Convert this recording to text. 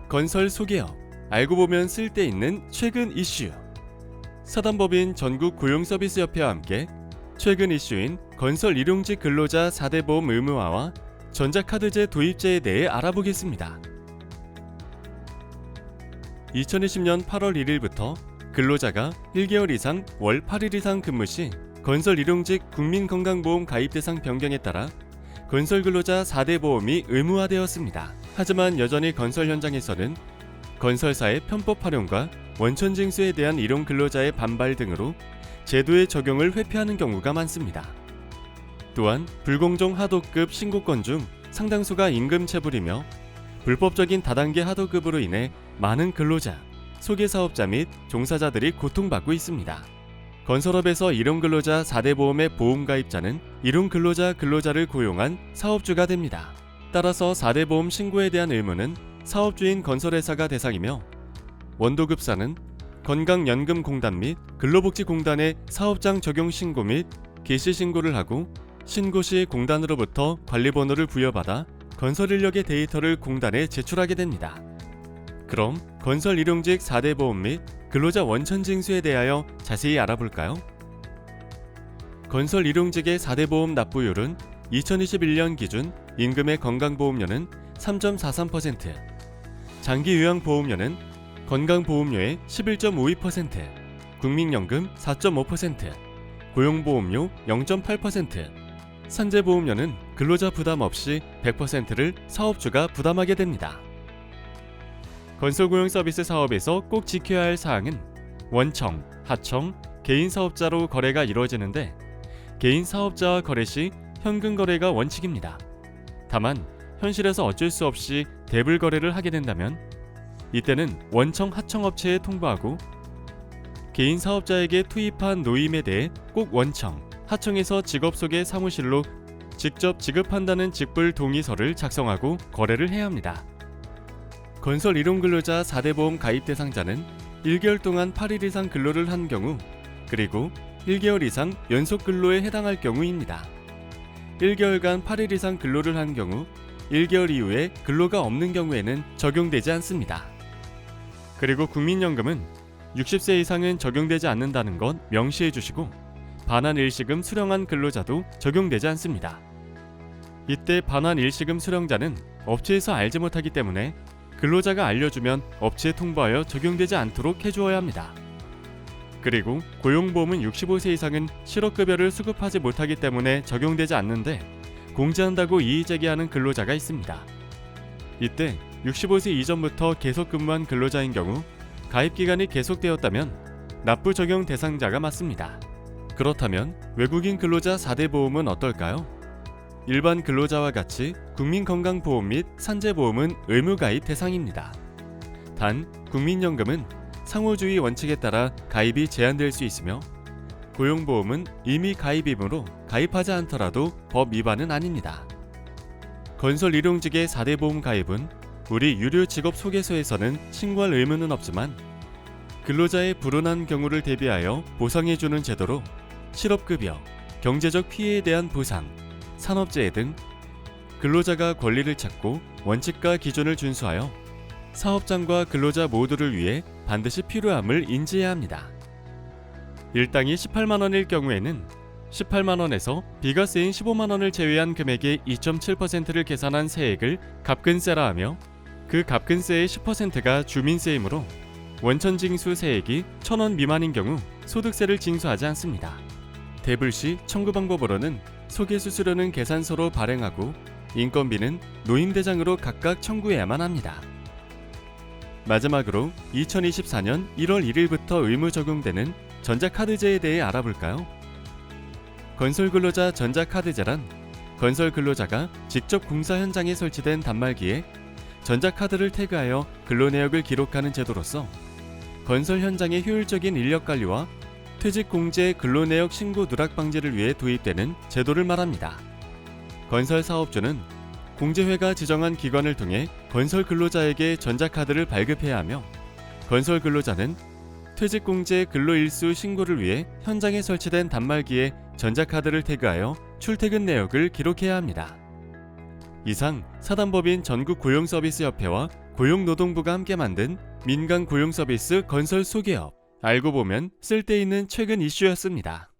건설 소개업, 알고 보면 쓸데있는 최근 이슈. 사단법인 전국고용서비스협회와 함께 최근 이슈인 건설 일용직 근로자 4대 보험 의무화와 전자카드제 도입제에 대해 알아보겠습니다. 2020년 8월 1일부터 근로자가 1개월 이상 월 8일 이상 근무 시 건설 일용직 국민건강보험 가입 대상 변경에 따라 건설 근로자 4대 보험이 의무화되었습니다. 하지만 여전히 건설 현장에서는 건설사의 편법 활용과 원천 징수에 대한 일용 근로자의 반발 등으로 제도의 적용을 회피하는 경우가 많습니다. 또한 불공정 하도급 신고건 중 상당수가 임금 체불이며 불법적인 다단계 하도급으로 인해 많은 근로자, 소개사업자 및 종사자들이 고통받고 있습니다. 건설업에서 일용근로자 4대 보험의 보험가입자는 일용근로자를 고용한 사업주가 됩니다. 따라서 4대 보험 신고에 대한 의무는 사업주인 건설회사가 대상이며 원도급사는 건강연금공단 및 근로복지공단의 사업장 적용 신고 및 개시 신고를 하고 신고 시 공단으로부터 관리번호를 부여받아 건설인력의 데이터를 공단에 제출하게 됩니다. 그럼 건설 일용직 4대 보험 및 근로자 원천 징수에 대하여 자세히 알아볼까요? 건설 일용직의 4대 보험 납부율은 2021년 기준 임금의 건강보험료는 3.43%, 장기요양보험료는 건강보험료의 11.52%, 국민연금 4.5%, 고용보험료 0.8%, 산재보험료는 근로자 부담 없이 100%를 사업주가 부담하게 됩니다. 건설고용 서비스 사업에서 꼭 지켜야 할 사항은 원청, 하청, 개인 사업자로 거래가 이루어지는데 개인 사업자와 거래 시 현금 거래가 원칙입니다. 다만 현실에서 어쩔 수 없이 대불 거래를 하게 된다면 이때는 원청, 하청 업체에 통보하고 개인 사업자에게 투입한 노임에 대해 꼭 원청, 하청에서 직업소개 사무실로 직접 지급한다는 직불 동의서를 작성하고 거래를 해야 합니다. 건설 일용근로자 4대 보험 가입 대상자는 1개월 동안 8일 이상 근로를 한 경우 그리고 1개월 이상 연속 근로에 해당할 경우입니다. 1개월간 8일 이상 근로를 한 경우 1개월 이후에 근로가 없는 경우에는 적용되지 않습니다. 그리고 국민연금은 60세 이상은 적용되지 않는다는 것 명시해 주시고 반환 일시금 수령한 근로자도 적용되지 않습니다. 이때 반환 일시금 수령자는 업체에서 알지 못하기 때문에 근로자가 알려주면 업체에 통보하여 적용되지 않도록 해주어야 합니다. 그리고 고용보험은 65세 이상은 실업급여를 수급하지 못하기 때문에 적용되지 않는데 공제한다고 이의제기하는 근로자가 있습니다. 이때 65세 이전부터 계속 근무한 근로자인 경우 가입기간이 계속되었다면 납부 적용 대상자가 맞습니다. 그렇다면 외국인 근로자 4대 보험은 어떨까요? 일반 근로자와 같이 국민건강보험 및 산재보험은 의무가입 대상입니다. 단 국민연금은 상호주의 원칙에 따라 가입이 제한될 수 있으며 고용보험은 이미 가입이므로 가입하지 않더라도 법 위반은 아닙니다. 건설 일용직의 4대 보험 가입은 우리 유료 직업 소개소에서는 신고할 의무는 없지만 근로자의 불운한 경우를 대비하여 보상해주는 제도로 실업급여, 경제적 피해에 대한 보상, 산업재해 등 근로자가 권리를 찾고 원칙과 기준을 준수하여 사업장과 근로자 모두를 위해 반드시 필요함을 인지해야 합니다. 일당이 18만원일 경우에는 18만원에서 비과세인 15만원을 제외한 금액의 2.7%를 계산한 세액을 갑근세라 하며 그 갑근세의 10%가 주민세이므로 원천징수 세액이 1,000원 미만인 경우 소득세를 징수하지 않습니다. 대불 시 청구 방법으로는 소개수수료는 계산서로 발행하고 인건비는 노임대장으로 각각 청구해야만 합니다. 마지막으로 2024년 1월 1일부터 의무 적용되는 전자카드제에 대해 알아볼까요? 건설근로자 전자카드제란 건설근로자가 직접 공사 현장에 설치된 단말기에 전자카드를 태그하여 근로내역을 기록하는 제도로서 건설 현장의 효율적인 인력관리와 퇴직공제 근로내역 신고 누락 방지를 위해 도입되는 제도를 말합니다. 건설 사업주는 공제회가 지정한 기관을 통해 건설 근로자에게 전자카드를 발급해야 하며 건설 근로자는 퇴직공제 근로일수 신고를 위해 현장에 설치된 단말기에 전자카드를 태그하여 출퇴근 내역을 기록해야 합니다. 이상 사단법인 전국고용서비스협회와 고용노동부가 함께 만든 민간 고용 서비스 건설 소개업. 알고 보면 쓸데있는 최근 이슈였습니다.